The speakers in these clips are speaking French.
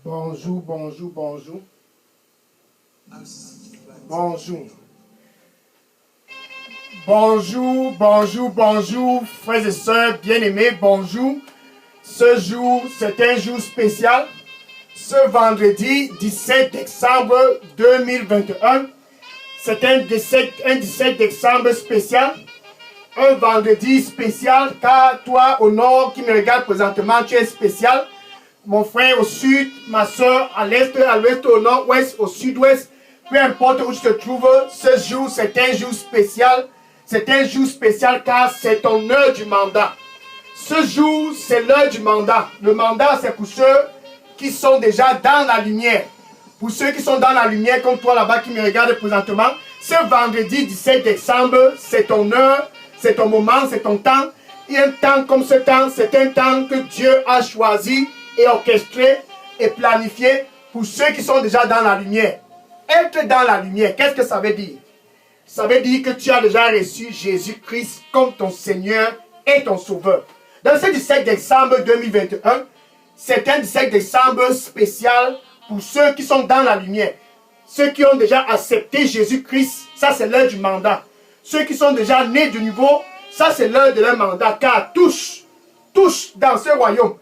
Bonjour, bonjour, bonjour. Bonjour. Bonjour, bonjour, bonjour, frères et sœurs bien-aimés, bonjour. Ce jour, c'est un jour spécial. Ce vendredi 17 décembre 2021, c'est un 17 décembre spécial. Un vendredi spécial, car toi au nord qui me regarde présentement, tu es spécial. Mon frère au sud, ma soeur à l'est, à l'ouest, au nord-ouest, au sud-ouest, peu importe où tu te trouves, ce jour c'est un jour spécial. C'est un jour spécial car c'est ton heure du mandat. Ce jour, c'est l'heure du mandat. Le mandat, c'est pour ceux qui sont déjà dans la lumière. Pour ceux qui sont dans la lumière, comme toi là-bas qui me regarde présentement, ce vendredi 17 décembre, c'est ton heure, c'est ton moment, c'est ton temps. Et un temps comme ce temps, c'est un temps que Dieu a choisi et orchestré et planifié pour ceux qui sont déjà dans la lumière. Être dans la lumière, qu'est-ce que ça veut dire? Ça veut dire que tu as déjà reçu Jésus-Christ comme ton Seigneur et ton Sauveur. Dans ce 17 décembre 2021, c'est un 17 décembre spécial pour ceux qui sont dans la lumière. Ceux qui ont déjà accepté Jésus-Christ, ça c'est l'heure du mandat. Ceux qui sont déjà nés de nouveau, ça c'est l'heure de leur mandat. Car tous dans ce royaume,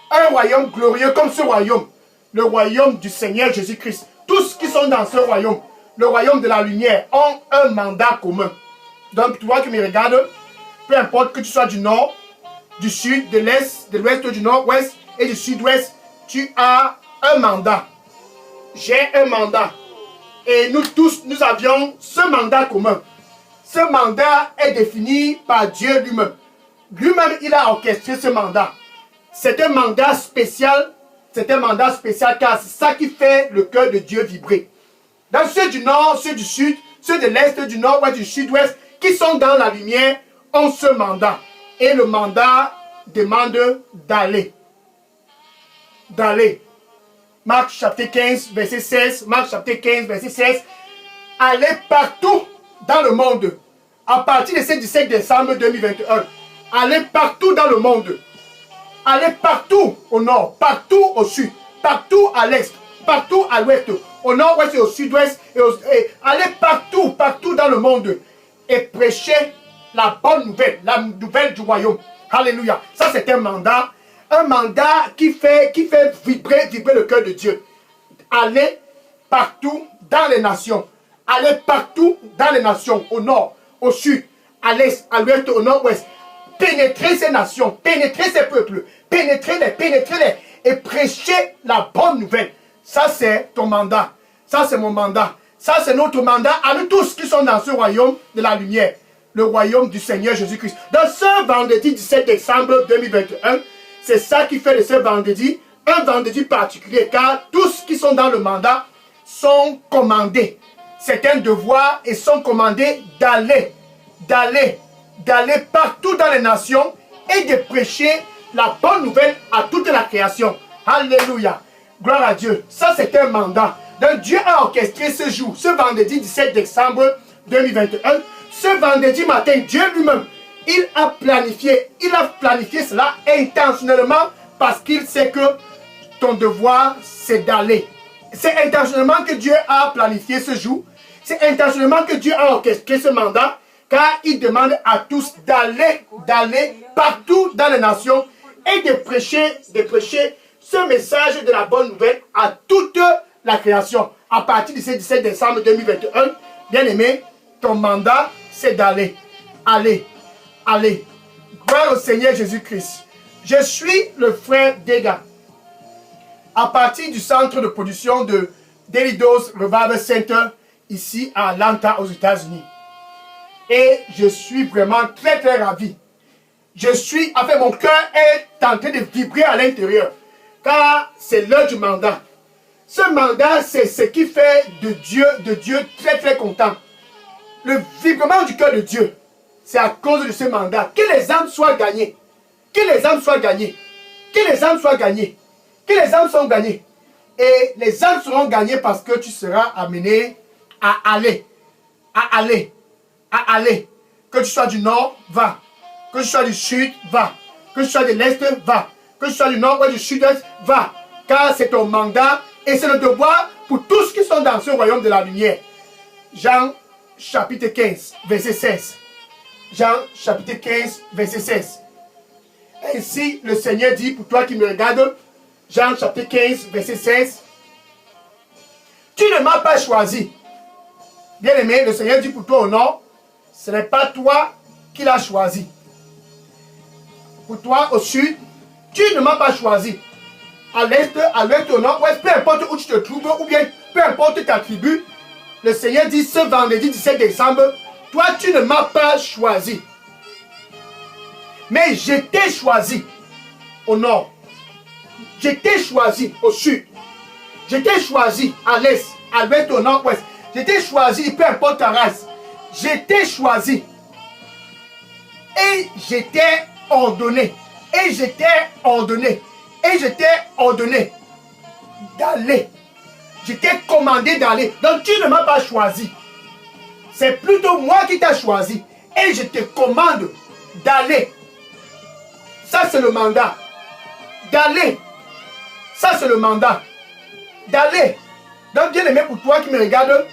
un royaume glorieux comme ce royaume, le royaume du Seigneur Jésus-Christ. Tous qui sont dans ce royaume, le royaume de la lumière, ont un mandat commun. Donc toi qui me regardes, peu importe que tu sois du nord, du sud, de l'est, de l'ouest, du nord-ouest et du sud-ouest, tu as un mandat. J'ai un mandat. Et nous tous, nous avions ce mandat commun. Ce mandat est défini par Dieu lui-même. Lui-même, il a orchestré ce mandat. C'est un mandat spécial. C'est un mandat spécial car c'est ça qui fait le cœur de Dieu vibrer. Dans ceux du nord, ceux du sud, ceux de l'est, du nord-ouest, du sud-ouest, qui sont dans la lumière, ont ce mandat. Et le mandat demande d'aller. D'aller. Marc chapitre 15, verset 16. Marc chapitre 15, verset 16. Allez partout dans le monde. À partir de ce 17 décembre 2021. Allez partout dans le monde. Allez partout au nord, partout au sud, partout à l'est, partout à l'ouest, au nord-ouest et au sud-ouest. Et allez partout dans le monde. Et prêchez la bonne nouvelle, la nouvelle du royaume. Alléluia. Ça c'est un mandat qui fait vibrer le cœur de Dieu. Allez partout dans les nations. Allez partout dans les nations, au nord, au sud, à l'est, à l'ouest, au nord-ouest. Pénétrez ces nations, pénétrez ces peuples, pénétrez-les, et prêchez la bonne nouvelle. Ça c'est ton mandat. Ça c'est mon mandat. Ça c'est notre mandat à nous tous qui sommes dans ce royaume de la lumière. Le royaume du Seigneur Jésus-Christ. Dans ce vendredi 17 décembre 2021, c'est ça qui fait de ce vendredi un vendredi particulier, car tous qui sont dans le mandat sont commandés. C'est un devoir et sont commandés d'aller partout dans les nations et de prêcher la bonne nouvelle à toute la création. Alléluia. Gloire à Dieu. Ça c'est un mandat. Donc Dieu a orchestré ce jour, ce vendredi 17 décembre 2021. Ce vendredi matin, Dieu lui-même, il a planifié cela intentionnellement parce qu'il sait que ton devoir, c'est d'aller. C'est intentionnellement que Dieu a planifié ce jour. C'est intentionnellement que Dieu a orchestré ce mandat, car il demande à tous d'aller partout dans les nations et de prêcher ce message de la bonne nouvelle à toute la création. À partir de ce 17 décembre 2021, bien aimé, ton mandat, c'est d'aller. Aller. Gloire au Seigneur Jésus-Christ. Je suis le frère Dega. À partir du centre de production de Daily Dose Revival Center, ici à Atlanta, aux États-Unis. Et je suis vraiment très ravi. Mon cœur est en train de vibrer à l'intérieur. Car c'est l'heure du mandat. Ce mandat, c'est ce qui fait de Dieu très content. Le vibrement du cœur de Dieu, c'est à cause de ce mandat. Que les âmes soient gagnées. Que les âmes soient gagnées. Que les âmes soient gagnées. Que les âmes soient gagnées. Et les âmes seront gagnées parce que tu seras amené à aller. Que tu sois du nord, va. Que tu sois du sud, va. Que tu sois de l'est, va. Que tu sois du nord ou du sud-est, va. car c'est ton mandat et c'est le devoir pour tous qui sont dans ce royaume de la lumière. Jean chapitre 15, verset 16. Jean chapitre 15, verset 16. Ainsi, le Seigneur dit, pour toi qui me regardes, Jean chapitre 15, verset 16, tu ne m'as pas choisi. Bien aimé, le Seigneur dit pour toi au nord, ce n'est pas toi qui l'as choisi. Pour toi au sud, tu ne m'as pas choisi. À l'ouest, au nord, ouest, peu importe où tu te trouves, ou bien peu importe ta tribu, le Seigneur dit ce vendredi 17 décembre, toi tu ne m'as pas choisi. Mais je t'ai choisi au nord. Je t'ai choisi au sud. Je t'ai choisi à l'est, à l'ouest, au nord-ouest. Je t'ai choisi, peu importe ta race. Je t'ai choisi. Et je t'ai ordonné. Et je t'ai ordonné. Et je t'ai ordonné d'aller. Je t'ai commandé d'aller. Donc tu ne m'as pas choisi. C'est plutôt moi qui t'ai choisi. Et je te commande d'aller. Ça c'est le mandat. D'aller. Ça c'est le mandat. D'aller. Donc bien aimé, pour toi qui me regarde,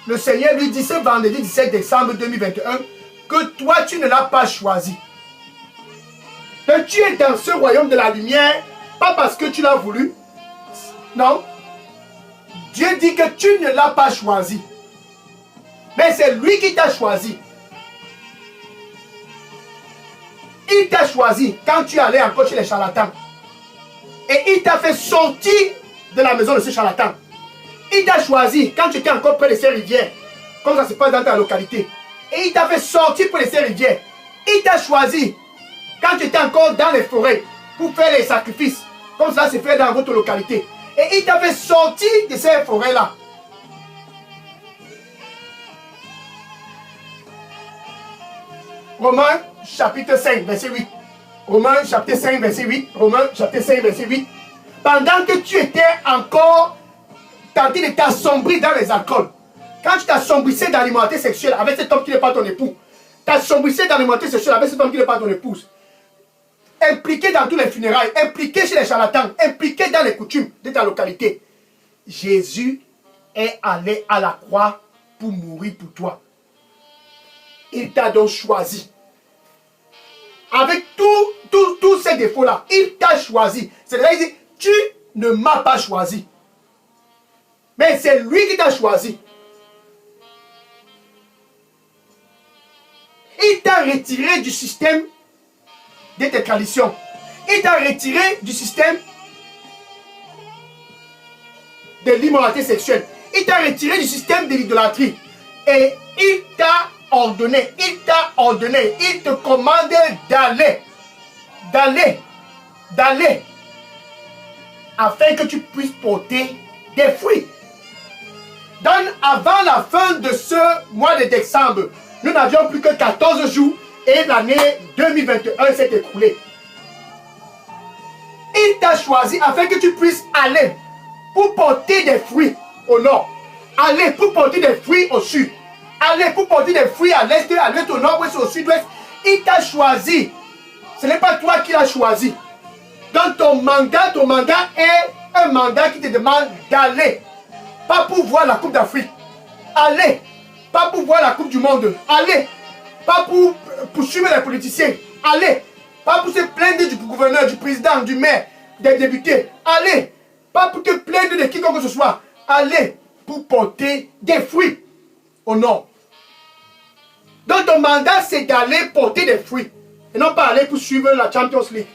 le Seigneur lui dit ce vendredi 17 décembre 2021 que toi tu ne l'as pas choisi. Donc tu es dans ce royaume de la lumière, pas parce que tu l'as voulu. Non. Dieu dit que tu ne l'as pas choisi. Mais c'est lui qui t'a choisi. Il t'a choisi quand tu allais encore chez les charlatans. Et il t'a fait sortir de la maison de ce charlatan. Il t'a choisi quand tu étais encore près de ces rivières. Comme ça se passe dans ta localité. Et il t'a fait sortir près de ces rivières. Il t'a choisi quand tu étais encore dans les forêts pour faire les sacrifices. Comme ça se fait dans votre localité. Et il t'a fait sortir de ces forêts-là. Romains chapitre 5, verset 8. Romains chapitre 5, verset 8. Romains chapitre 5, verset 8. Pendant que tu étais encore tenté de t'assombrir dans les alcools, quand tu t'assombrissais dans l'immoralité sexuelle avec cet homme qui n'est pas ton époux, t'assombrissais dans l'immoralité sexuelle avec cet homme qui n'est pas ton épouse, impliqué dans tous les funérailles, impliqué chez les charlatans, impliqué dans les coutumes de ta localité, Jésus est allé à la croix pour mourir pour toi. Il t'a donc choisi. Avec tous ces défauts-là, il t'a choisi. C'est-à-dire, il dit, tu ne m'as pas choisi. Mais c'est lui qui t'a choisi. Il t'a retiré du système de tes traditions. Il t'a retiré du système de l'immoralité sexuelle. Il t'a retiré du système de l'idolâtrie. Et il t'a ordonné, il te commande d'aller, afin que tu puisses porter des fruits. Donc, avant la fin de ce mois de décembre, nous n'avions plus que 14 jours et l'année 2021 s'est écoulée. Il t'a choisi afin que tu puisses aller pour porter des fruits au nord, aller pour porter des fruits au sud, aller pour porter des fruits à l'est, au nord-ouest, au sud-ouest. Il t'a choisi. Ce n'est pas toi qui l'as choisi. Donc ton mandat est un mandat qui te demande d'aller. Pas pour voir la Coupe d'Afrique. Allez. Pas pour voir la Coupe du Monde. Allez. Pas pour suivre les politiciens. Allez. Pas pour se plaindre du gouverneur, du président, du maire, des députés. Allez. Pas pour te plaindre de quiconque que ce soit. Allez. Pour porter des fruits au nord. Donc ton mandat c'est d'aller porter des fruits. Et non pas aller pour suivre la Champions League.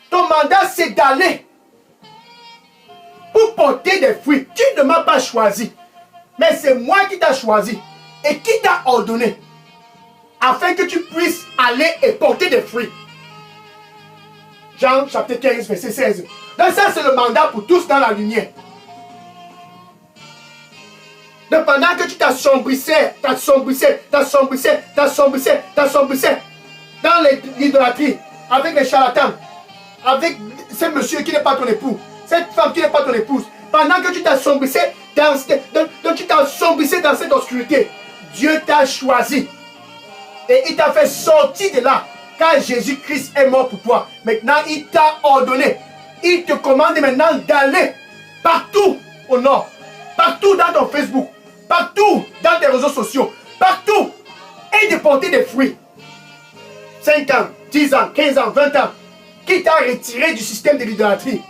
Ton mandat c'est d'aller pour porter des fruits. Tu ne m'as pas choisi. Mais c'est moi qui t'ai choisi. Et qui t'a ordonné. Afin que tu puisses aller et porter des fruits. Jean chapitre 15 verset 16. Donc ça c'est le mandat pour tous dans la lumière. Donc pendant que tu t'assombrissais dans l'idolâtrie, avec les charlatans, avec ce monsieur qui n'est pas ton époux, cette femme qui n'est pas ton épouse, pendant que tu t'assombrissais dans cette obscurité, Dieu t'a choisi. Et il t'a fait sortir de là, car Jésus-Christ est mort pour toi. Maintenant, il t'a ordonné il te commande maintenant d'aller partout au nord, partout dans ton Facebook, partout dans tes réseaux sociaux, partout, et de porter des fruits. 5 ans, 10 ans, 15 ans, 20 ans, qui t'a retiré du système de l'idolâtrie,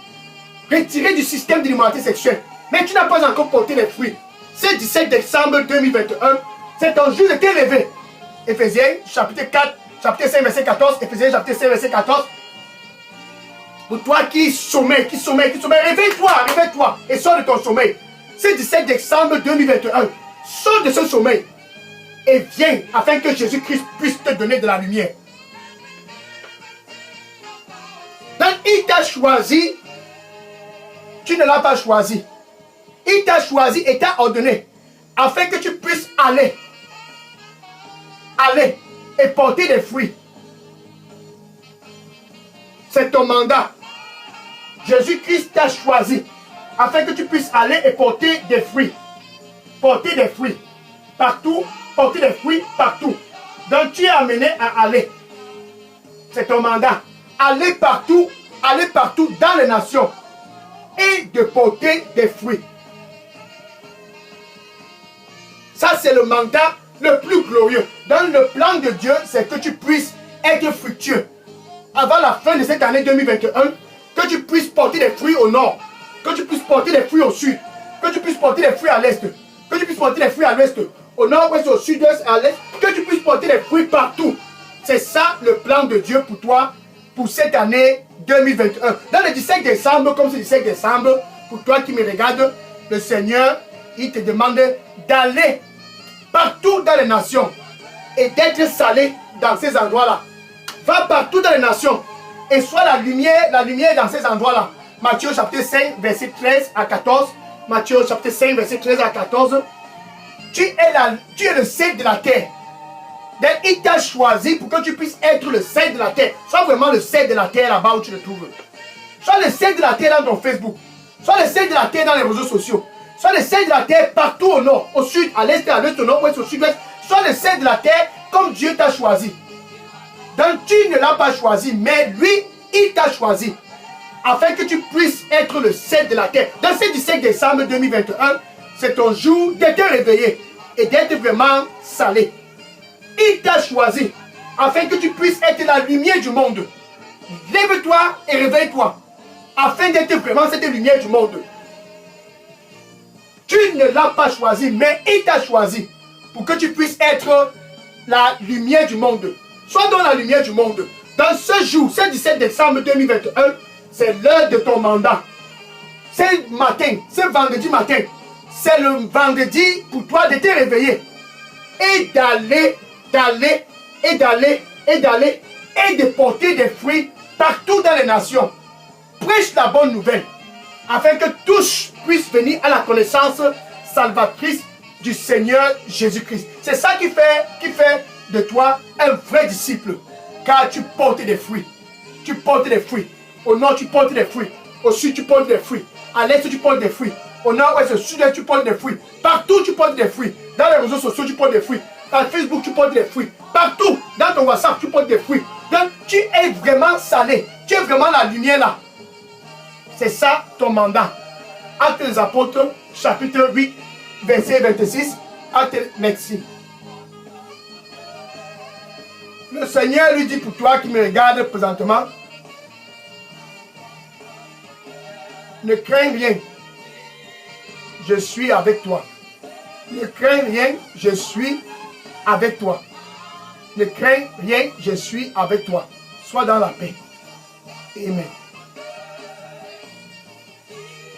retiré du système de l'immoralité sexuelle, mais tu n'as pas encore porté les fruits. C'est 17 décembre 2021, c'est ton jour de te lever. Éphésiens chapitre 4, chapitre 5, verset 14, Éphésiens chapitre 5, verset 14. Pour toi qui sommeille, réveille-toi et sors de ton sommeil. C'est 17 décembre 2021. Sors de ce sommeil et viens afin que Jésus-Christ puisse te donner de la lumière. Donc il t'a choisi, tu ne l'as pas choisi. Il t'a choisi et t'a ordonné afin que tu puisses aller et porter des fruits. C'est ton mandat. Jésus-Christ t'a choisi afin que tu puisses aller et porter des fruits. Porter des fruits partout, porter des fruits partout. Donc tu es amené à aller. C'est ton mandat. Aller partout dans les nations et de porter des fruits. Ça, c'est le mandat le plus glorieux. Dans le plan de Dieu, c'est que tu puisses être fructueux. Avant la fin de cette année 2021, que tu puisses porter des fruits au nord, que tu puisses porter des fruits au sud, que tu puisses porter des fruits à l'est, que tu puisses porter des fruits à l'ouest, au nord-ouest, au sud-ouest, à l'est, que tu puisses porter des fruits partout. C'est ça le plan de Dieu pour toi, pour cette année 2021. Dans le 17 décembre, comme c'est le 17 décembre, pour toi qui me regardes, le Seigneur, il te demande d'aller partout dans les nations et d'être salé dans ces endroits-là. Va partout dans les nations et sois la lumière dans ces endroits-là. Matthieu chapitre 5, verset 13 à 14. Matthieu chapitre 5, verset 13 à 14. Tu es le sel de la terre. Donc, il t'a choisi pour que tu puisses être le sel de la terre. Sois vraiment le sel de la terre là-bas où tu le trouves. Sois le sel de la terre dans ton Facebook. Sois le sel de la terre dans les réseaux sociaux. Sois le sel de la terre partout au nord, au sud, à l'est, à l'ouest, au nord-ouest, au sud-ouest. Sois le sel de la terre comme Dieu t'a choisi. Donc tu ne l'as pas choisi, mais lui, il t'a choisi. Afin que tu puisses être le sel de la terre. Dans ce 17 décembre 2021, c'est ton jour d'être réveillé et d'être vraiment salé. Il t'a choisi afin que tu puisses être la lumière du monde. Lève-toi et réveille-toi afin d'être vraiment cette lumière du monde. Tu ne l'as pas choisi, mais il t'a choisi pour que tu puisses être la lumière du monde. Sois dans la lumière du monde. Dans ce jour, ce 17 décembre 2021, c'est l'heure de ton mandat. C'est matin, c'est vendredi matin. C'est le vendredi pour toi de te réveiller. Et d'aller et de porter des fruits partout dans les nations. Prêche la bonne nouvelle afin que tous puissent venir à la connaissance salvatrice du Seigneur Jésus-Christ. C'est ça qui fait de toi un vrai disciple. Car tu portes des fruits. Tu portes des fruits. Au nord, tu portes des fruits. Au sud, tu portes des fruits. À l'est, tu portes des fruits. Au nord-ouest, au sud-est, tu portes des fruits. Partout, tu portes des fruits. Dans les réseaux sociaux, tu portes des fruits. Dans Facebook, tu portes des fruits. Partout, dans ton WhatsApp, tu portes des fruits. Donc, tu es vraiment salé. Tu es vraiment la lumière là. C'est ça ton mandat. Actes des Apôtres, chapitre 8, verset 26. Merci. Le Seigneur lui dit pour toi qui me regarde présentement, ne crains rien, je suis avec toi. Ne crains rien, je suis avec toi. Ne crains rien, je suis avec toi. Sois dans la paix. Amen.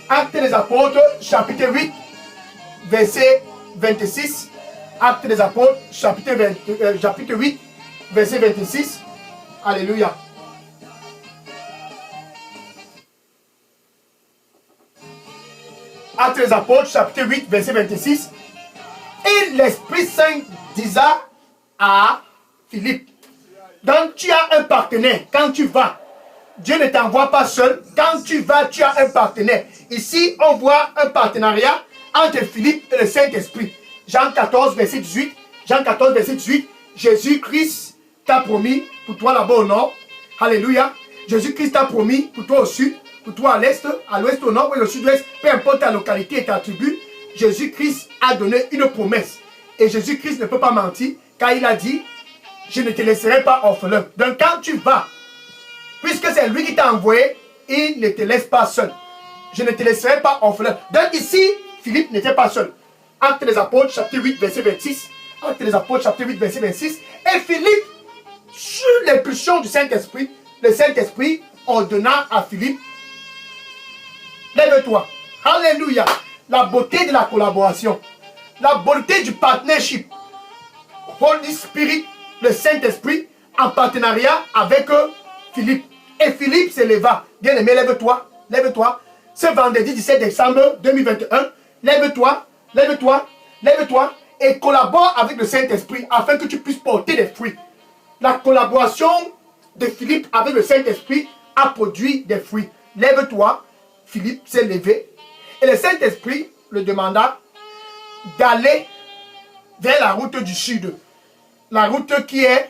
Actes des Apôtres, chapitre 8, verset 26. Actes des Apôtres, chapitre 8, verset 26. Alléluia. Actes des Apôtres, chapitre 8, verset 26. Et l'Esprit Saint disa à Philippe, donc tu as un partenaire quand tu vas. Dieu ne t'envoie pas seul. Quand tu vas, tu as un partenaire. Ici, on voit un partenariat entre Philippe et le Saint-Esprit. Jean 14, verset 18. Jean 14, verset 18. Jésus-Christ t'a promis pour toi là-bas au nord. Alléluia. Jésus-Christ t'a promis pour toi au sud, pour toi à l'est, à l'ouest, au nord, ou au sud-ouest, peu importe ta localité et ta tribu, Jésus-Christ a donné une promesse. Et Jésus-Christ ne peut pas mentir, car il a dit, je ne te laisserai pas orphelin. Donc quand tu vas, puisque c'est lui qui t'a envoyé, il ne te laisse pas seul. Je ne te laisserai pas orphelin. Donc ici, Philippe n'était pas seul. Actes des Apôtres, chapitre 8, verset 26. Actes des Apôtres, chapitre 8, verset 26. Et Philippe, sur l'impulsion du Saint-Esprit, le Saint-Esprit ordonna à Philippe, lève-toi. Alléluia. La beauté de la collaboration. La beauté du partnership. Holy Spirit, le Saint-Esprit, en partenariat avec Philippe. Et Philippe s'éleva. Bien-aimé, lève-toi. Lève-toi. Ce vendredi 17 décembre 2021, lève-toi, lève-toi, lève-toi et collabore avec le Saint-Esprit afin que tu puisses porter des fruits. La collaboration de Philippe avec le Saint-Esprit a produit des fruits. Lève-toi. Philippe s'est levé et le Saint-Esprit le demanda d'aller vers la route du sud. La route qui est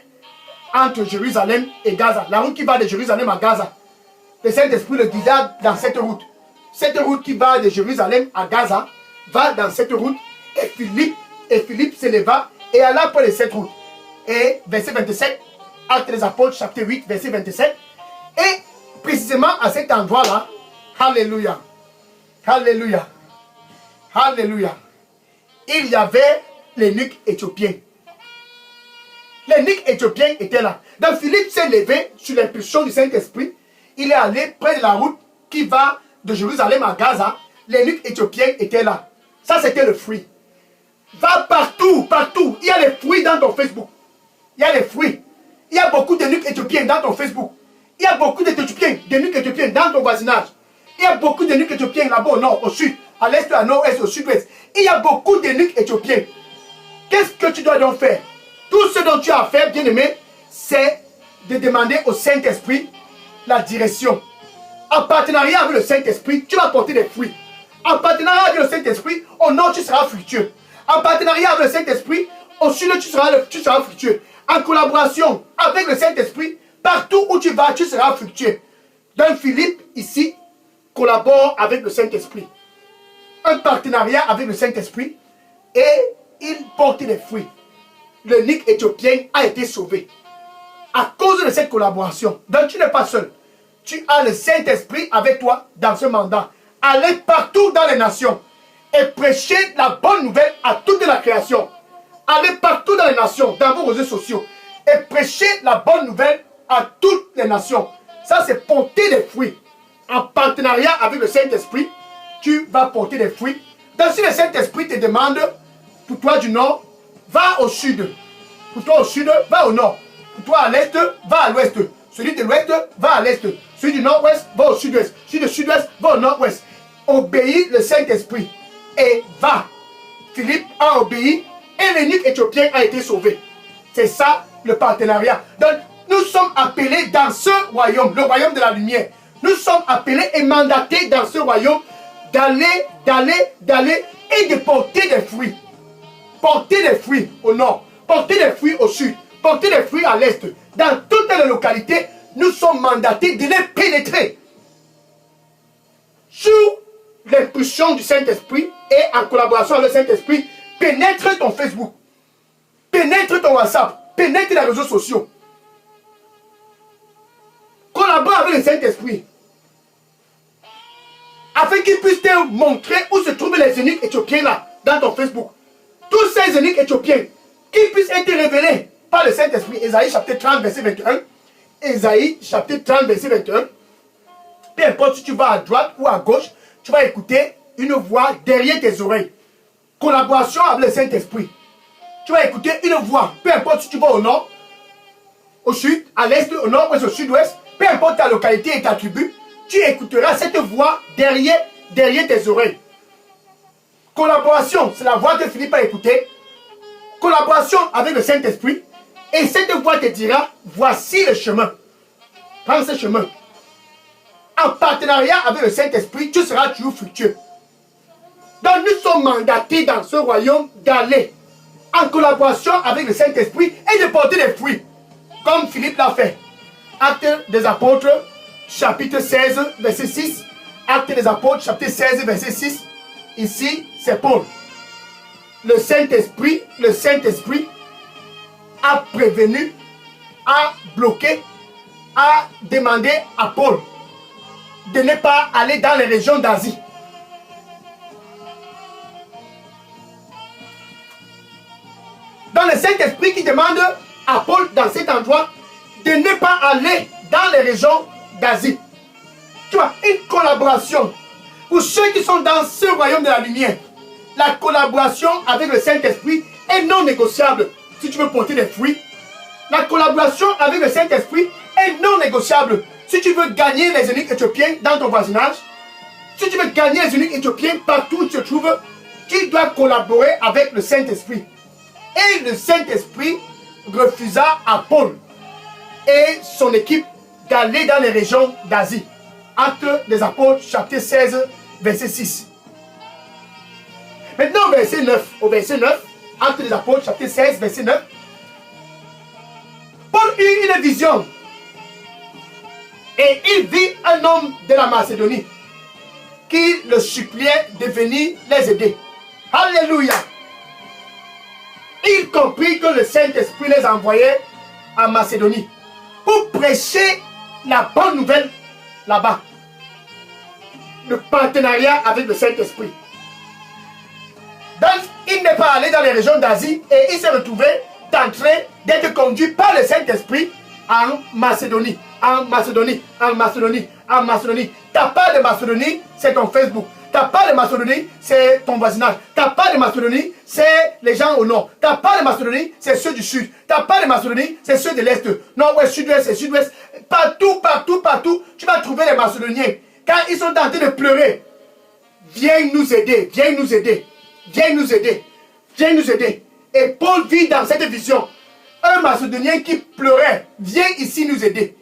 entre Jérusalem et Gaza. La route qui va de Jérusalem à Gaza. Le Saint-Esprit le guida dans cette route. Cette route qui va de Jérusalem à Gaza va dans cette route. Et Philippe s'éleva et alla pour cette route. Et verset 27, Actes des Apôtres, chapitre 8, verset 27. Et précisément à cet endroit-là, alléluia, alléluia, alléluia, il y avait l'eunuque éthiopien. L'eunuque éthiopien était là. Donc Philippe s'est levé sur l'impulsion du Saint-Esprit. Il est allé près de la route qui va de Jérusalem à Gaza. L'eunuque éthiopien était là. Ça, c'était le fruit. Va partout, partout. Il y a les fruits dans ton Facebook. Il y a les fruits. Il y a beaucoup d'eunuques éthiopiens dans ton Facebook. Il y a beaucoup d'eunuques éthiopiens dans ton voisinage. Il y a beaucoup d'eunuques éthiopiens là-bas au nord, au sud, à l'est, à nord-est, au sud-ouest. Il y a beaucoup d'eunuques éthiopiens. Qu'est-ce que tu dois donc faire? Tout ce dont tu as à faire, bien-aimé, c'est de demander au Saint-Esprit la direction. En partenariat avec le Saint-Esprit, tu vas porter des fruits. En partenariat avec le Saint-Esprit, au nord, tu seras fructueux. En partenariat avec le Saint-Esprit, au sud, tu seras fructueux. En collaboration avec le Saint-Esprit, partout où tu vas, tu seras fructueux. Donc Philippe, ici, collabore avec le Saint-Esprit. Un partenariat avec le Saint-Esprit et il porte des fruits. L'eunuque éthiopien a été sauvé. À cause de cette collaboration. Donc tu n'es pas seul. Tu as le Saint-Esprit avec toi dans ce mandat. Allez partout dans les nations et prêchez la bonne nouvelle à toute la création. Allez partout dans les nations, dans vos réseaux sociaux et prêchez la bonne nouvelle à toutes les nations. Ça, c'est porter des fruits. En partenariat avec le Saint-Esprit, tu vas porter des fruits. Donc si le Saint-Esprit te demande, pour toi du nord, va au sud. Pour toi au sud, va au nord. Pour toi à l'est, va à l'ouest. Celui de l'ouest, va à l'est. Celui du nord-ouest, va au sud-ouest. Celui du sud-ouest, va au nord-ouest. Obéis le Saint-Esprit et va. Philippe a obéi et l'eunuque éthiopien a été sauvé. C'est ça le partenariat. Donc nous sommes appelés dans ce royaume, le royaume de la lumière. Nous sommes appelés et mandatés dans ce royaume d'aller et de porter des fruits. Porter des fruits au nord, porter des fruits au sud, porter des fruits à l'est. Dans toutes les localités, nous sommes mandatés de les pénétrer. Sous l'impulsion du Saint-Esprit et en collaboration avec le Saint-Esprit, pénètre ton Facebook, pénètre ton WhatsApp, pénètre les réseaux sociaux. Collabore avec le Saint-Esprit afin qu'il puisse te montrer où se trouvent les eunuques éthiopiens là, dans ton Facebook. Tous ces eunuques éthiopiens qui puissent être révélés par le Saint-Esprit. Ésaïe chapitre 30, verset 21. Ésaïe chapitre 30, verset 21. Peu importe si tu vas à droite ou à gauche, tu vas écouter une voix derrière tes oreilles. Collaboration avec le Saint-Esprit. Tu vas écouter une voix. Peu importe si tu vas au nord, au sud, à l'est, au nord, ou au sud-ouest. Peu importe ta localité et ta tribu, tu écouteras cette voix derrière tes oreilles. Collaboration, c'est la voix que Philippe a écoutée. Collaboration avec le Saint-Esprit. Et cette voix te dira, voici le chemin. Prends ce chemin. En partenariat avec le Saint-Esprit, tu seras toujours fructueux. Donc nous sommes mandatés dans ce royaume d'aller en collaboration avec le Saint-Esprit et de porter des fruits. Comme Philippe l'a fait. Actes des Apôtres, chapitre 16, verset 6. Actes des apôtres, chapitre 16, verset 6. Ici, c'est Paul. Le Saint-Esprit a prévenu, a bloqué, a demandé à Paul de ne pas aller dans les régions d'Asie. Dans le Saint-Esprit qui demande à Paul dans cet endroit de ne pas aller dans les régions d'Asie. Tu vois, une collaboration. Pour ceux qui sont dans ce royaume de la lumière, la collaboration avec le Saint-Esprit est non négociable. Si tu veux porter des fruits, la collaboration avec le Saint-Esprit est non négociable. Si tu veux gagner les eunuques éthiopiens dans ton voisinage, si tu veux gagner les eunuques éthiopiens partout où tu te trouves, tu dois collaborer avec le Saint-Esprit. Et le Saint-Esprit refusa à Paul et son équipe d'aller dans les régions d'Asie. Actes des apôtres, chapitre 16, verset 6. Maintenant, au verset 9, Actes des apôtres, chapitre 16, verset 9. Paul eut une vision. Et il vit un homme de la Macédonie qui le suppliait de venir les aider. Alléluia. Il comprit que le Saint-Esprit les envoyait en Macédonie pour prêcher la bonne nouvelle là-bas. Le partenariat avec le Saint-Esprit. Donc, il n'est pas allé dans les régions d'Asie et il s'est retrouvé d'être conduit par le Saint-Esprit en Macédonie. En Macédonie. Ta part de Macédonie, c'est ton Facebook. Ta part de Macédonie, c'est ton voisinage. Ta part de Macédonie, c'est les gens au nord. Ta part de Macédonie, c'est ceux du sud. Ta part de Macédonie, c'est ceux de l'est. Nord-ouest, sud-ouest et sud-ouest. Partout, tu vas trouver les Macédoniens. Quand ils sont en train de pleurer, viens nous aider. Et Paul vit dans cette vision. Un Macédonien qui pleurait, viens ici nous aider.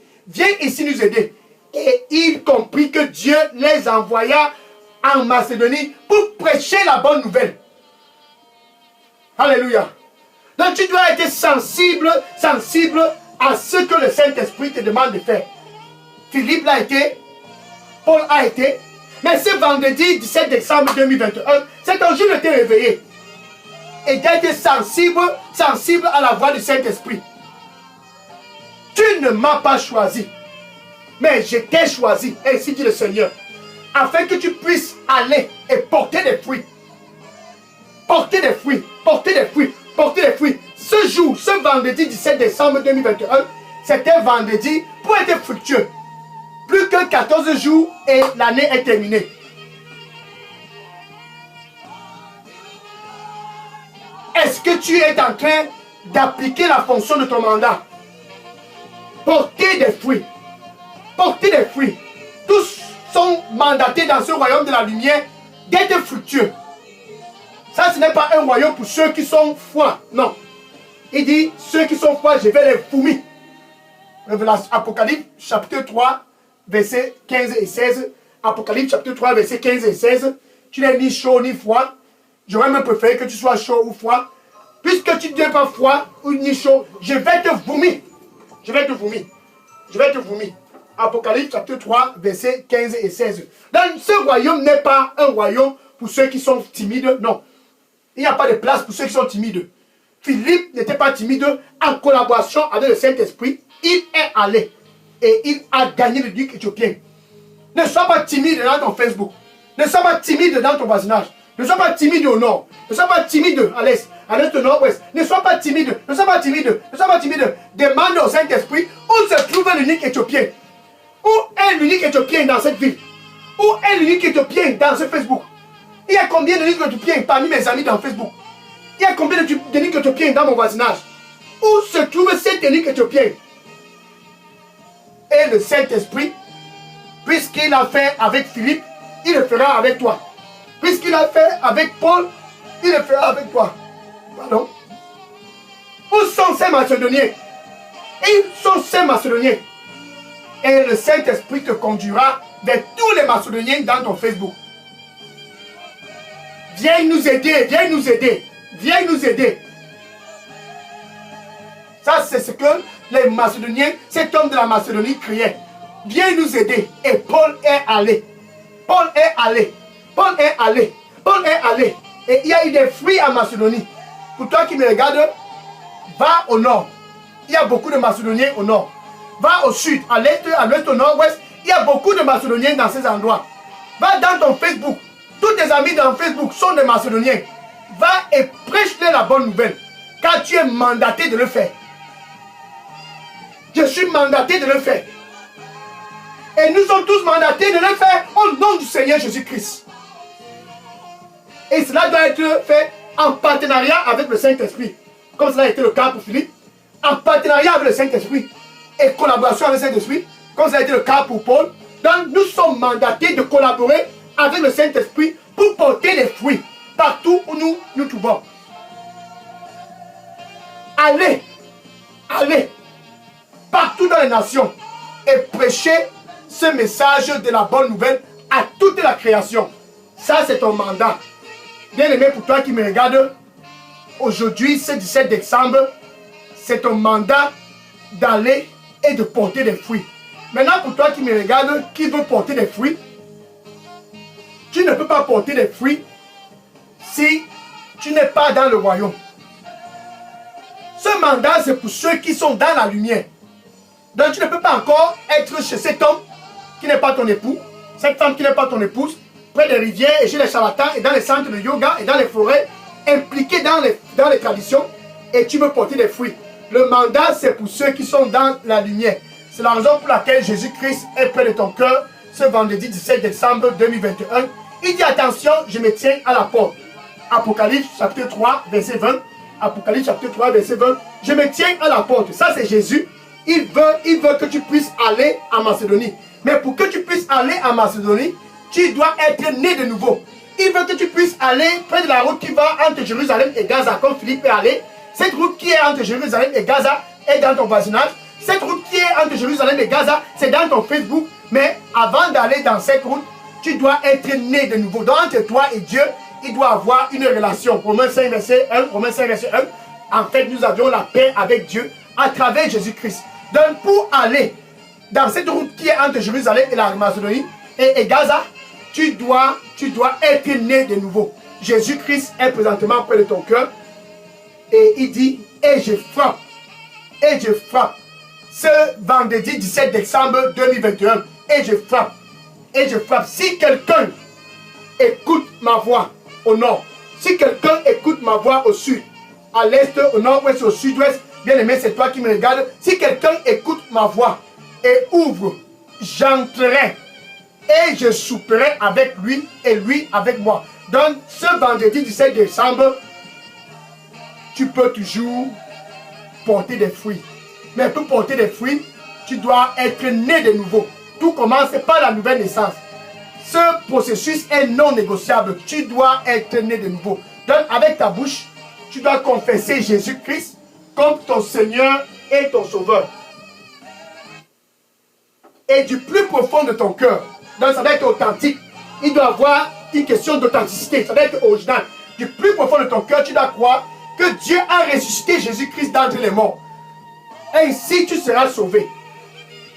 Et il comprit que Dieu les envoya en Macédonie pour prêcher la bonne nouvelle. Alléluia. Donc tu dois être sensible à ce que le Saint-Esprit te demande de faire. Philippe l'a été, Paul a été, mais ce vendredi 17 décembre 2021, c'est un jour de te réveiller et d'être sensible à la voix du Saint-Esprit. Tu ne m'as pas choisi, mais je t'ai choisi, ainsi dit le Seigneur, afin que tu puisses aller et porter des fruits. Ce jour, ce vendredi 17 décembre 2021, c'était vendredi pour être fructueux. Plus que 14 jours et l'année est terminée. Est-ce que tu es en train d'appliquer la fonction de ton mandat? Porter des fruits. Tous sont mandatés dans ce royaume de la lumière d'être fructueux. Ça, ce n'est pas un royaume pour ceux qui sont froids. Non. Il dit, ceux qui sont froids, je vais les vomir. Apocalypse chapitre 3, versets 15 et 16. Apocalypse chapitre 3, versets 15 et 16. Tu n'es ni chaud ni froid. J'aurais même préféré que tu sois chaud ou froid. Puisque tu n'es pas froid ou ni chaud, je vais te vomir. Apocalypse chapitre 3, versets 15 et 16. Donc ce royaume n'est pas un royaume pour ceux qui sont timides. Non. Il n'y a pas de place pour ceux qui sont timides. Philippe n'était pas timide. En collaboration avec le Saint-Esprit, il est allé. Et il a gagné le duc éthiopien. Ne sois pas timide dans ton Facebook. Ne sois pas timide dans ton voisinage. Ne sois pas timide au nord. Ne sois pas timide à l'est au nord-ouest. Ne sois pas timide. Demande au Saint-Esprit où se trouve l'unique éthiopien. Où est l'unique éthiopien dans cette ville? Où est l'unique éthiopien dans ce Facebook? Il y a combien d'uniques éthiopiens parmi mes amis dans Facebook? Il y a combien d'uniques éthiopiens dans mon voisinage? Où se trouve cet unique éthiopien? Et le Saint-Esprit, puisqu'il a fait avec Philippe, il le fera avec toi. Puisqu'il a fait avec Paul, il le fera avec toi. Pardon? Où sont ces Macédoniens? Ils sont ces Macédoniens. Et le Saint-Esprit te conduira vers tous les Macédoniens dans ton Facebook. Viens nous aider. Ça, c'est ce que les Macédoniens, cet homme de la Macédonie criait. viens nous aider. Et Paul est allé. Paul est allé. Paul est allé. Paul est allé. Et il y a eu des fruits en Macédonie. Pour toi qui me regardes, va au nord. Il y a beaucoup de Macédoniens au nord. Va au sud, à l'est, à l'ouest, au nord-ouest. Il y a beaucoup de Macédoniens dans ces endroits. Va dans ton Facebook. Tous tes amis dans Facebook sont des Macédoniens. Va et prêche-les la bonne nouvelle. Car tu es mandaté de le faire. Je suis mandaté de le faire. Et nous sommes tous mandatés de le faire au nom du Seigneur Jésus-Christ. Et cela doit être fait en partenariat avec le Saint-Esprit. Comme cela a été le cas pour Philippe. En partenariat avec le Saint-Esprit. Et collaboration avec le Saint-Esprit. Comme cela a été le cas pour Paul. Donc nous sommes mandatés de collaborer avec le Saint-Esprit pour porter des fruits partout où nous nous trouvons. Allez, allez, partout dans les nations et prêchez ce message de la bonne nouvelle à toute la création. Ça, c'est ton mandat. Bien-aimé, pour toi qui me regarde, aujourd'hui, ce 17 décembre, c'est ton mandat d'aller et de porter des fruits. Maintenant, pour toi qui me regarde, qui veut porter des fruits, tu ne peux pas porter des fruits si tu n'es pas dans le royaume. Ce mandat, c'est pour ceux qui sont dans la lumière. Donc, tu ne peux pas encore être chez cet homme qui n'est pas ton époux, cette femme qui n'est pas ton épouse, près des rivières et chez les charlatans et dans les centres de yoga et dans les forêts, impliqués dans les traditions, et tu veux porter des fruits. Le mandat, c'est pour ceux qui sont dans la lumière. C'est la raison pour laquelle Jésus-Christ est près de ton cœur ce vendredi 17 décembre 2021. Il dit attention, je me tiens à la porte. Apocalypse chapitre 3, verset 20. Apocalypse chapitre 3, verset 20. Je me tiens à la porte. Ça, c'est Jésus. Il veut que tu puisses aller en Macédonie. Mais pour que tu puisses aller en Macédonie, tu dois être né de nouveau. Il veut que tu puisses aller près de la route qui va entre Jérusalem et Gaza, comme Philippe est allé. Cette route qui est entre Jérusalem et Gaza est dans ton voisinage. Cette route qui est entre Jérusalem et Gaza, c'est dans ton Facebook. Mais avant d'aller dans cette route, tu dois être né de nouveau. Donc entre toi et Dieu, il doit avoir une relation. Romains 5, verset 1. Romains 5, verset 1. En fait, nous avions la paix avec Dieu à travers Jésus-Christ. Donc pour aller dans cette route qui est entre Jérusalem et la Macédonie et Gaza, tu dois être né de nouveau. Jésus-Christ est présentement près de ton cœur. Et il dit, et je frappe. Et je frappe. Ce vendredi 17 décembre 2021. Et je frappe. Et je frappe. Si quelqu'un écoute ma voix au nord, si quelqu'un écoute ma voix au sud, à l'est, au nord-ouest, au sud-ouest, bien aimé, c'est toi qui me regardes. Si quelqu'un écoute ma voix et ouvre, j'entrerai et je souperai avec lui et lui avec moi. Donc, ce vendredi 17 décembre, tu peux toujours porter des fruits. Mais pour porter des fruits, tu dois être né de nouveau. Tout commence par la nouvelle naissance. Ce processus est non négociable. Tu dois être né de nouveau. Donc, avec ta bouche, tu dois confesser Jésus-Christ comme ton Seigneur et ton Sauveur. Et du plus profond de ton cœur, donc ça doit être authentique. Il doit avoir une question d'authenticité. Ça doit être original. Du plus profond de ton cœur, tu dois croire que Dieu a ressuscité Jésus-Christ d'entre les morts. Ainsi, tu seras sauvé.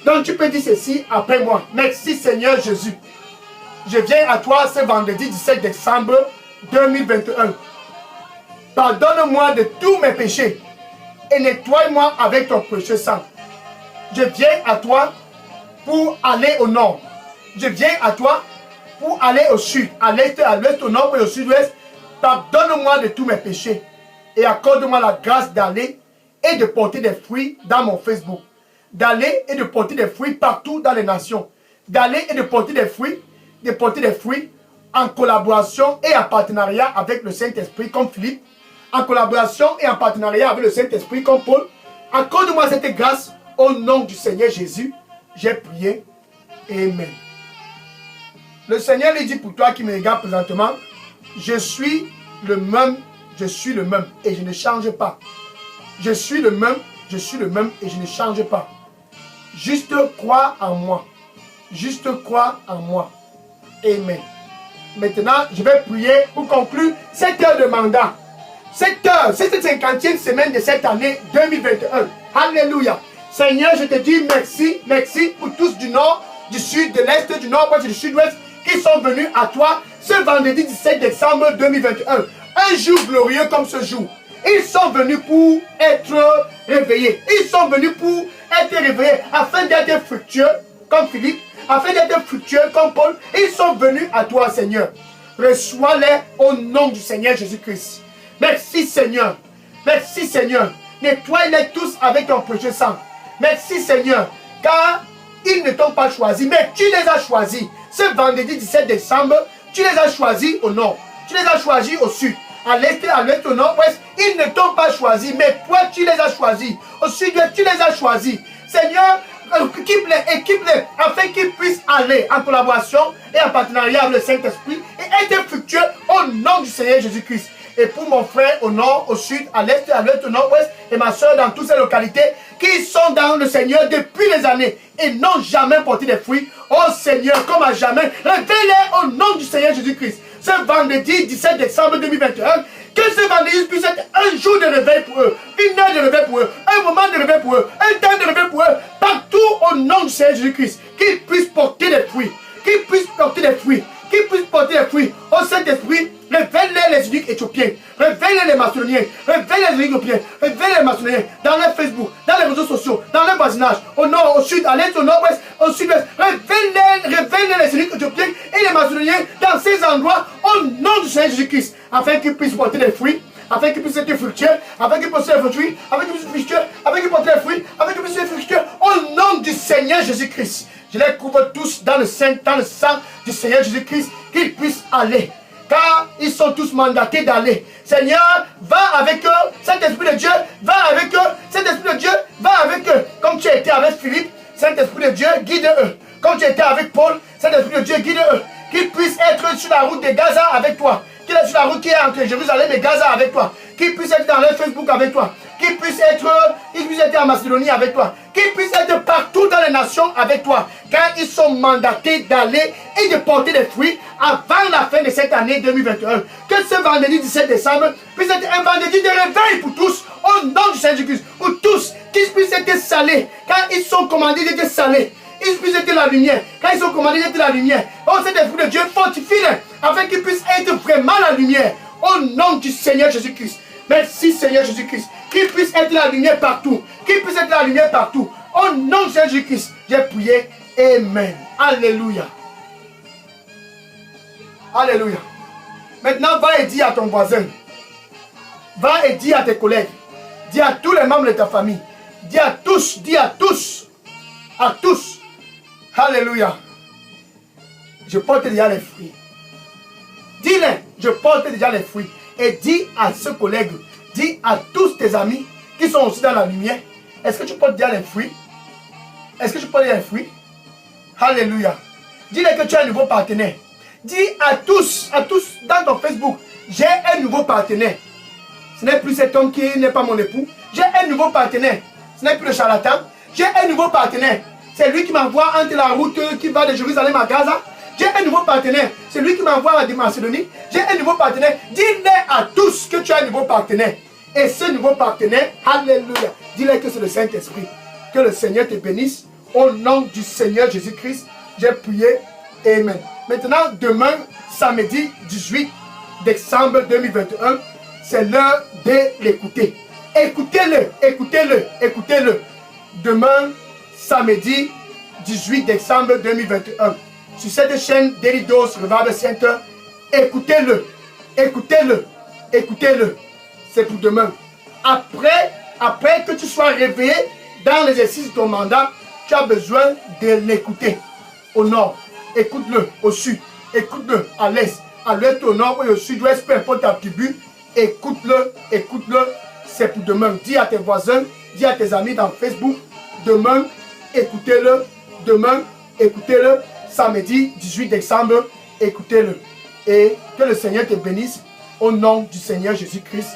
Donc, tu peux dire ceci après moi. Merci Seigneur Jésus. Je viens à toi ce vendredi 17 décembre 2021. Pardonne-moi de tous mes péchés et nettoie-moi avec ton précieux sang. Je viens à toi pour aller au nord. Je viens à toi pour aller au sud, à l'est, à l'ouest, au nord et au sud-ouest. Pardonne-moi de tous mes péchés et accorde-moi la grâce d'aller et de porter des fruits dans mon Facebook. D'aller et de porter des fruits partout dans les nations. D'aller et de porter des fruits en collaboration et en partenariat avec le Saint-Esprit comme Philippe. En collaboration et en partenariat avec le Saint-Esprit comme Paul. Accorde-moi cette grâce au nom du Seigneur Jésus. J'ai prié. Amen. Le Seigneur lui dit pour toi qui me regarde présentement, je suis le même et je ne change pas. Je suis le même et je ne change pas. Juste crois en moi. Juste crois en moi. Amen. Maintenant, je vais prier pour conclure cette heure de mandat. Cette 50e semaine de cette année 2021. Alléluia. Seigneur, je te dis merci, merci pour tous du nord, du sud, de l'est, du nord-ouest et du sud-ouest qui sont venus à toi ce vendredi 17 décembre 2021. Un jour glorieux comme ce jour. Ils sont venus pour être réveillés. Ils sont venus pour être réveillés afin d'être fructueux comme Philippe, afin d'être fructueux comme Paul. Ils sont venus à toi, Seigneur. Reçois-les au nom du Seigneur Jésus-Christ. Merci, Seigneur. Merci, Seigneur. Nettoie-les tous avec ton précieux sang. Merci, Seigneur, car ils ne t'ont pas choisi, mais tu les as choisis. Ce vendredi 17 décembre, tu les as choisis au nord. Tu les as choisis au sud, à l'est, au nord-ouest. Ils ne t'ont pas choisi, mais toi, tu les as choisis. Au sud-ouest, tu les as choisis. Seigneur, équipe-les, afin qu'ils puissent aller en collaboration et en partenariat avec le Saint-Esprit et être fructueux au nom du Seigneur Jésus-Christ. Et pour mon frère au nord, au sud, à l'est, au nord-ouest, et ma soeur dans toutes ces localités qui sont dans le Seigneur depuis des années et n'ont jamais porté des fruits. Oh Seigneur, comme à jamais, réveille-les au nom du Seigneur Jésus-Christ. Ce vendredi 17 décembre 2021, que ce vendredi puisse être un jour de réveil pour eux, une heure de réveil pour eux, un moment de réveil pour eux, un temps de réveil pour eux, partout au nom du Seigneur Jésus-Christ, qu'ils puissent porter des fruits, qu'ils puissent porter des fruits, qu'ils puissent porter des fruits. Au Saint-Esprit, révèle-les les uniques éthiopiens, révèle-les les macédoniens, révèle-les les uniques éthiopiens, révèle-les les macédoniens dans leur Facebook, dans les réseaux sociaux, dans leur voisinage, au nord, au sud, à l'est, au nord-ouest, au sud-ouest. Révèle-les les uniques éthiopiens et les macédoniens dans ces endroits au nom du Seigneur Jésus-Christ, afin qu'ils puissent porter des fruits, afin qu'ils puissent être fructueux, afin qu'ils puissent être fructueux, afin qu'ils puissent être fructueux, afin qu'ils portent des fruits, afin qu'ils puissent être fructueux, au nom du Seigneur Jésus-Christ. Je les couvre tous dans le sang du Seigneur Jésus-Christ, qu'ils puissent aller. Car ils sont tous mandatés d'aller. Seigneur, va avec eux. Saint-Esprit de Dieu, va avec eux. Saint-Esprit de Dieu, va avec eux. Comme tu as été avec Philippe, Saint-Esprit de Dieu, guide-eux. Comme tu as été avec Paul, Saint-Esprit de Dieu, guide-eux. Qu'ils puissent être sur la route de Gaza avec toi. Qu'ils soient sur la route qui est entre Jérusalem et Gaza avec toi. Qu'ils puissent être dans leur Facebook avec toi. Qu'ils puissent être en Macédonie avec toi. Qu'ils puissent être partout dans les nations avec toi. Car ils sont mandatés d'aller et de porter des fruits avant la fin de cette année 2021. Que ce vendredi 17 décembre puisse être un vendredi de réveil pour tous. Au nom du Seigneur Jésus-Christ. Pour tous. Qu'ils puissent être salés. Car ils sont commandés d'être salés. Ils puissent être la lumière. Quand ils sont commandés d'être la lumière. Oh, cet esprit de Dieu, fortifie-les. Afin qu'ils puissent être vraiment la lumière. Au nom du Seigneur Jésus-Christ. Merci Seigneur Jésus-Christ. Qu'ils puissent être la lumière partout. Qu'ils puissent être la lumière partout. Au nom de Seigneur Jésus-Christ. J'ai prié. Amen. Alléluia. Alléluia. Maintenant, va et dis à ton voisin. Va et dis à tes collègues. Dis à tous les membres de ta famille. Dis à tous. Dis à tous. À tous. Alléluia. Je porte déjà les fruits. Dis-les, je porte déjà les fruits. Et dis à ce collègue, dis à tous tes amis qui sont aussi dans la lumière, est-ce que tu portes déjà les fruits? Est-ce que tu portes déjà les fruits? Alléluia. Dis-les que tu as un nouveau partenaire. Dis à tous dans ton Facebook, j'ai un nouveau partenaire. Ce n'est plus cet homme qui n'est pas mon époux. J'ai un nouveau partenaire. Ce n'est plus le charlatan. J'ai un nouveau partenaire. C'est lui qui m'envoie entre la route qui va de Jérusalem à Gaza. J'ai un nouveau partenaire. C'est lui qui m'envoie à Macédonie. J'ai un nouveau partenaire. Dis-le à tous que tu as un nouveau partenaire. Et ce nouveau partenaire, alléluia, dis-le que c'est le Saint-Esprit. Que le Seigneur te bénisse. Au nom du Seigneur Jésus-Christ, j'ai prié. Amen. Maintenant, demain, samedi 18 décembre 2021, c'est l'heure de l'écouter. Écoutez-le, écoutez-le, écoutez-le. Demain, samedi 18 décembre 2021. Sur cette chaîne Daily Dose Revival Center, écoutez-le, écoutez-le, écoutez-le. C'est pour demain. Après que tu sois réveillé dans l'exercice de ton mandat, tu as besoin de l'écouter. Au nord, écoute-le. Au sud, écoute-le. À l'est, au nord et au sud-ouest, peu importe ta tribu, écoute-le, écoute-le. C'est pour demain. Dis à tes voisins, dis à tes amis dans Facebook, demain, écoutez-le. Demain, écoutez-le. Samedi 18 décembre, écoutez-le. Et que le Seigneur te bénisse au nom du Seigneur Jésus-Christ.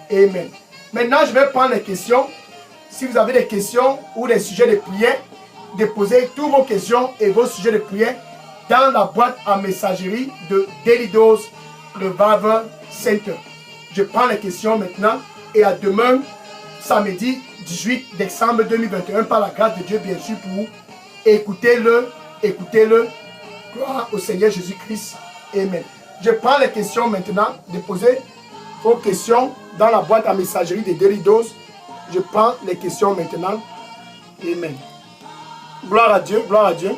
Amen. Maintenant, je vais prendre les questions. Si vous avez des questions ou des sujets de prière, déposez toutes vos questions et vos sujets de prière dans la boîte à messagerie de Daily Dose Revival Center. Je prends les questions maintenant et à demain, samedi 18 décembre 2021 par la grâce de Dieu, bien sûr, pour écouter-le, écoutez-le. Gloire au Seigneur Jésus-Christ. Amen. Je prends les questions maintenant. Déposez vos questions dans la boîte à messagerie de Deridos. Je prends les questions maintenant. Amen. Gloire à Dieu, gloire à Dieu.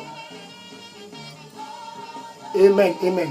Amen, amen.